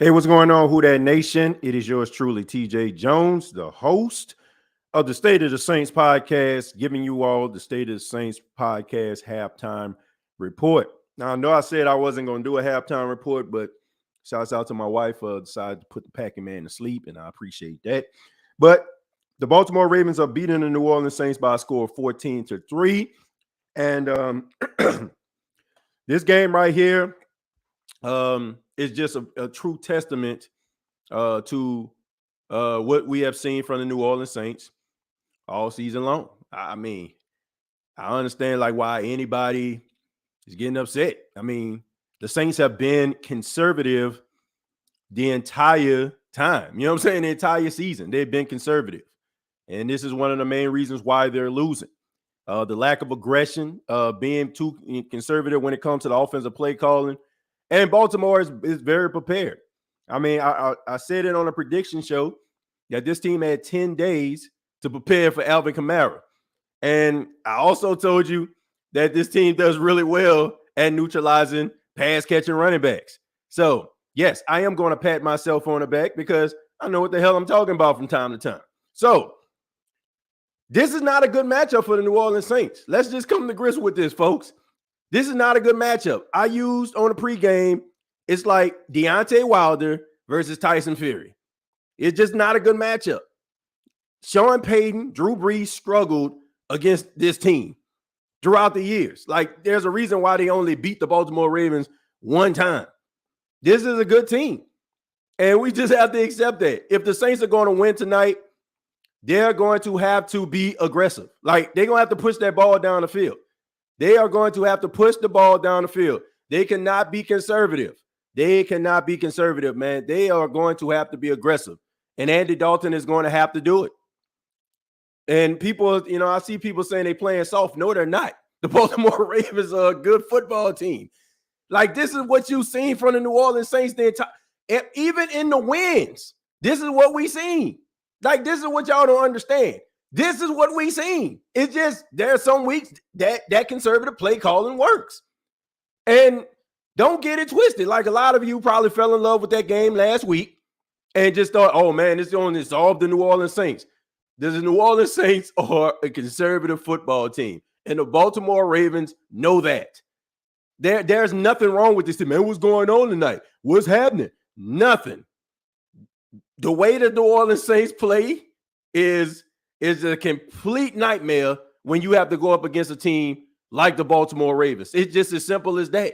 Hey, what's going on, Who That Nation? It is yours truly, TJ Jones, the host of the State of the Saints podcast, giving you all the State of the Saints podcast halftime report. Now, I know I said I wasn't going to do a halftime report, but shouts out to my wife decided to put the packing man to sleep, and I appreciate that. But the Baltimore Ravens are beating the New Orleans Saints by a score of 14-3. And this game right here, is just a true testament to what we have seen from the New Orleans Saints all season long. I mean, I understand like why anybody is getting upset. I mean, the Saints have been conservative the entire time. You know what I'm saying? The entire season, they've been conservative. And this is one of the main reasons why they're losing. The lack of aggression, being too conservative when it comes to the offensive play calling. And Baltimore is very prepared. I mean, I said it on a prediction show that this team had 10 days to prepare for Alvin Kamara. And I also told you that this team does really well at neutralizing pass catching running backs. So, yes, I am going to pat myself on the back because I know what the hell I'm talking about from time to time. So, this is not a good matchup for the New Orleans Saints. Let's just come to grips with this, folks. This is not a good matchup. I used on the pregame, it's like Deontay Wilder versus Tyson Fury. It's just not a good matchup. Sean Payton, Drew Brees struggled against this team throughout the years. Like, there's a reason why they only beat the Baltimore Ravens one time. This is a good team. And we just have to accept that. If the Saints are going to win tonight, they're going to have to be aggressive. Like, they're going to have to push that ball down the field. They are going to have to push the ball down the field. They cannot be conservative. They cannot be conservative, man. They are going to have to be aggressive. And Andy Dalton is going to have to do it. And people, you know, I see people saying they're playing soft. No, they're not. The Baltimore Ravens are a good football team. Like, this is what you've seen from the New Orleans Saints the entire, even in the wins. This is what we seen. Like, this is what y'all don't understand. This is what we seen. It's just there are some weeks that conservative play calling works. And don't get it twisted. Like, a lot of you probably fell in love with that game last week and just thought, oh, man, it's going to solve the New Orleans Saints. The New Orleans Saints are a conservative football team. And the Baltimore Ravens know that. There's nothing wrong with this team. Man, what's going on tonight? What's happening? Nothing. The way the New Orleans Saints play is a complete nightmare when you have to go up against a team like the Baltimore Ravens. It's just as simple as that.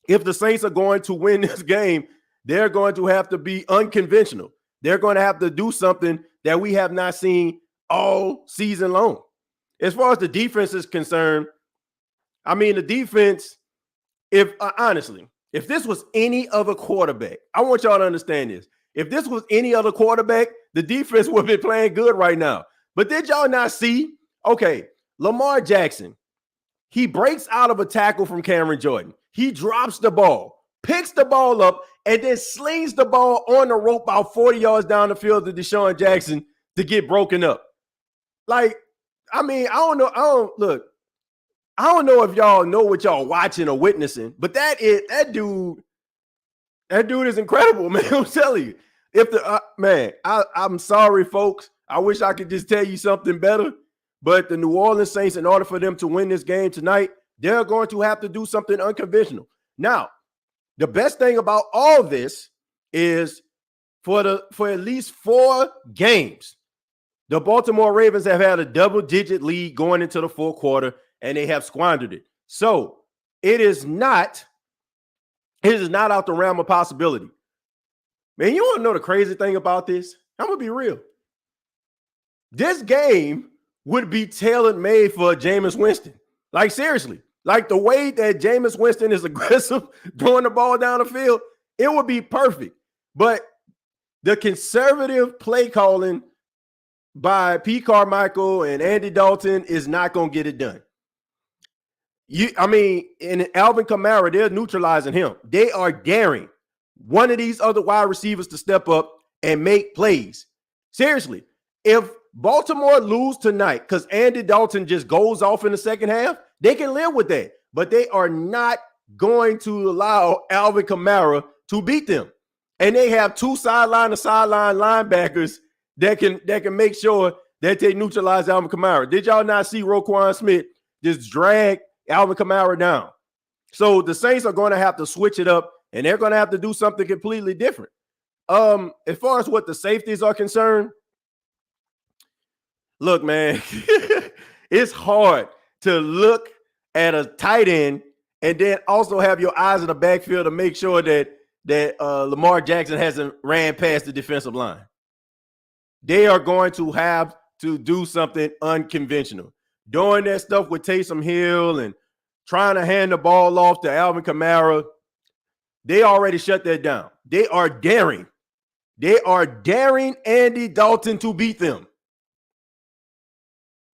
If the Saints are going to win this game, they're going to have to be unconventional. They're going to have to do something that we have not seen all season long. As far as the defense is concerned, I mean, the defense, honestly, if this was any other quarterback, I want y'all to understand this. If this was any other quarterback, the defense would be playing good right now. But did y'all not see? Okay, Lamar Jackson, he breaks out of a tackle from Cameron Jordan. He drops the ball, picks the ball up, and then slings the ball on the rope about 40 yards down the field to Deshaun Jackson to get broken up. Like, I mean, I don't know if y'all know what y'all watching or witnessing, but that dude is incredible, man. I'm telling you. I'm sorry, folks. I wish I could just tell you something better, but the New Orleans Saints, in order for them to win this game tonight, they're going to have to do something unconventional. Now, the best thing about all this is for at least 4 games, the Baltimore Ravens have had a double-digit lead going into the fourth quarter, and they have squandered it. So it is not out the realm of possibility. Man, you want to know the crazy thing about this? I'm going to be real. This game would be tailor-made for Jameis Winston. Like, seriously. Like, the way that Jameis Winston is aggressive throwing the ball down the field, it would be perfect. But the conservative play calling by Pete Carmichael and Andy Dalton is not going to get it done. In Alvin Kamara, they're neutralizing him. They are daring one of these other wide receivers to step up and make plays. Seriously, if Baltimore lose tonight because Andy Dalton just goes off in the second half, they can live with that. But they are not going to allow Alvin Kamara to beat them. And they have two sideline to sideline linebackers that can make sure that they neutralize Alvin Kamara. Did y'all not see Roquan Smith just drag Alvin Kamara down? So the Saints are going to have to switch it up, and they're going to have to do something completely different. As far as what the safeties are concerned, look, man, it's hard to look at a tight end and then also have your eyes in the backfield to make sure that Lamar Jackson hasn't ran past the defensive line. They are going to have to do something unconventional. Doing that stuff with Taysom Hill and trying to hand the ball off to Alvin Kamara, they already shut that down. They are daring Andy Dalton to beat them.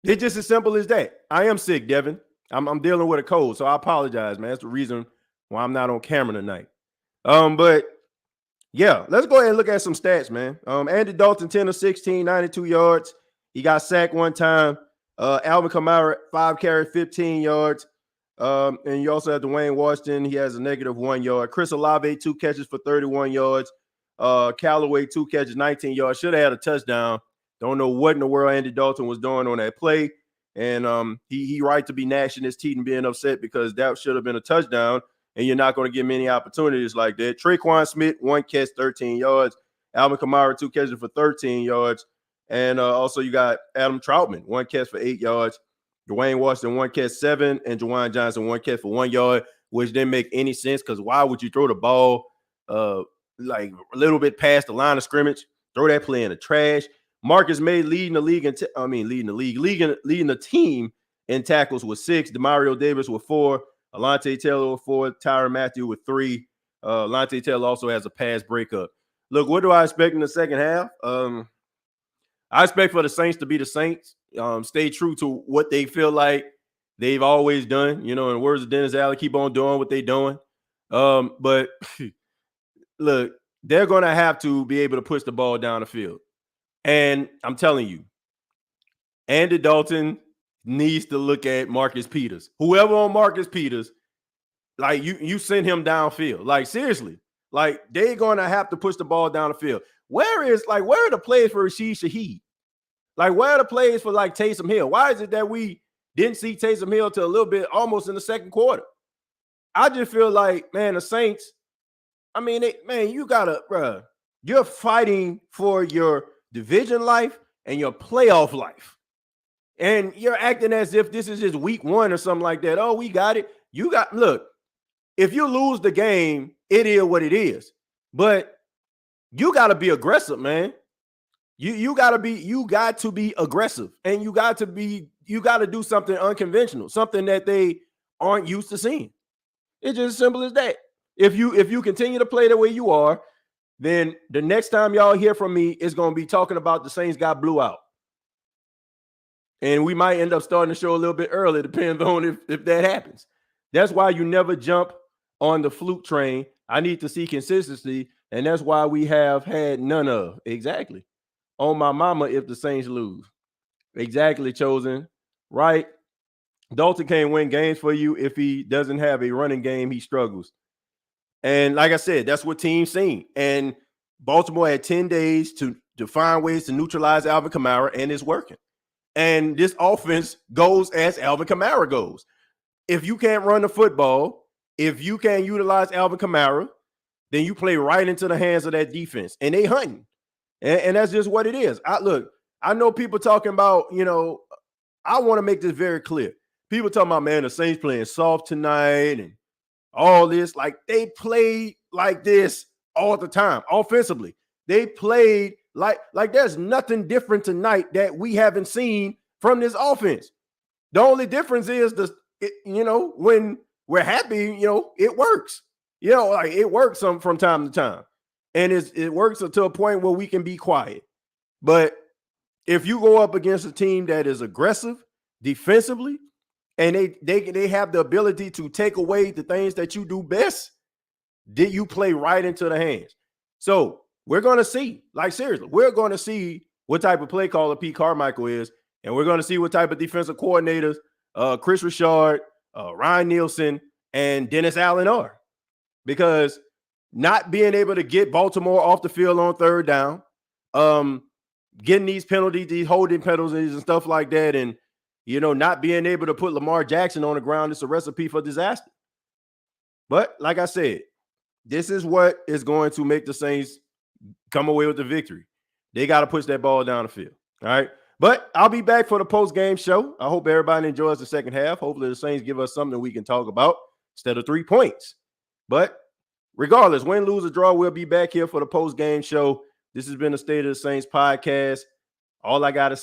It's just as simple as that. I am sick, Devin. I'm dealing with a cold, so I apologize, man. That's the reason why I'm not on camera tonight. But yeah, let's go ahead and look at some stats, man. Andy Dalton, 10 of 16, 92 yards. He got sacked one time. Alvin Kamara, 5 carries, 15 yards. And you also have Dwayne Washington. He has a -1 yard. Chris Olave, 2 catches for 31 yards. Callaway, 2 catches, 19 yards. Should have had a touchdown. Don't know what in the world Andy Dalton was doing on that play. And he right to be gnashing his teeth and being upset because that should have been a touchdown. And you're not going to get many opportunities like that. Traquan Smith, 1 catch, 13 yards. Alvin Kamara, 2 catches for 13 yards. And also you got Adam Troutman, 1 catch for 8 yards. Dwayne Washington, 1 catch, 7. And Juwan Johnson, 1 catch for 1 yard, which didn't make any sense because why would you throw the ball like a little bit past the line of scrimmage? Throw that play in the trash. Marcus May leading the team in tackles with 6. Demario Davis with 4. Alontae Taylor with 4. Tyrann Mathieu with 3. Alontae Taylor also has a pass breakup. Look, what do I expect in the second half? I expect for the Saints to be the Saints. Stay true to what they feel like they've always done. You know, in the words of Dennis Allen, keep on doing what they're doing. But look, they're going to have to be able to push the ball down the field. And I'm telling you, Andy Dalton needs to look at Marcus Peters. Whoever on Marcus Peters, like you send him downfield. Like seriously, like they're going to have to push the ball down the field. Where are the plays for Rashid Shaheed? Like where are the plays for like Taysom Hill? Why is it that we didn't see Taysom Hill till a little bit almost in the second quarter? I just feel like, man, the Saints, I mean, you're fighting for your division life and your playoff life. And you're acting as if this is just week 1 or something like that. Oh, we got it. Look, if you lose the game, it is what it is. But you got to be aggressive, man. You got to be aggressive, and you got to do something unconventional, something that they aren't used to seeing. It's just as simple as that. If you continue to play the way you are, then the next time y'all hear from me is going to be talking about the Saints got blew out. And we might end up starting the show a little bit early, depending on if that happens. That's why you never jump on the fluke train. I need to see consistency, and that's why we have had none of. Exactly. On my mama if the Saints lose. Exactly, Chosen. Right? Dalton can't win games for you if he doesn't have a running game. He struggles. And like I said, that's what teams seen. And Baltimore had 10 days to find ways to neutralize Alvin Kamara, and it's working. And this offense goes as Alvin Kamara goes. If you can't run the football, if you can't utilize Alvin Kamara, then you play right into the hands of that defense. And they hunting. And that's just what it is. I know people talking about, I want to make this very clear. People talking about, man, the Saints playing soft tonight and all this. Like, they played like this all the time offensively. They played like there's nothing different tonight that we haven't seen from this offense. The only difference is when we're happy, it works. Like it works from time to time. And it works to a point where we can be quiet. But if you go up against a team that is aggressive defensively, and they have the ability to take away the things that you do best, then you play right into the hands. So we're going to see, like seriously, we're going to see what type of play caller Pete Carmichael is, and we're going to see what type of defensive coordinators Chris Richard, Ryan Nielsen, and Dennis Allen are. Because not being able to get Baltimore off the field on third down, getting these penalties, these holding penalties and stuff like that, and not being able to put Lamar Jackson on the ground. It's a recipe for disaster. But like I said, this is what is going to make the Saints come away with the victory. They got to push that ball down the field. All right. But I'll be back for the post-game show. I hope everybody enjoys the second half. Hopefully the Saints give us something we can talk about instead of 3 points. But regardless, win, lose, or draw, we'll be back here for the post-game show. This has been the State of the Saints podcast. All I got to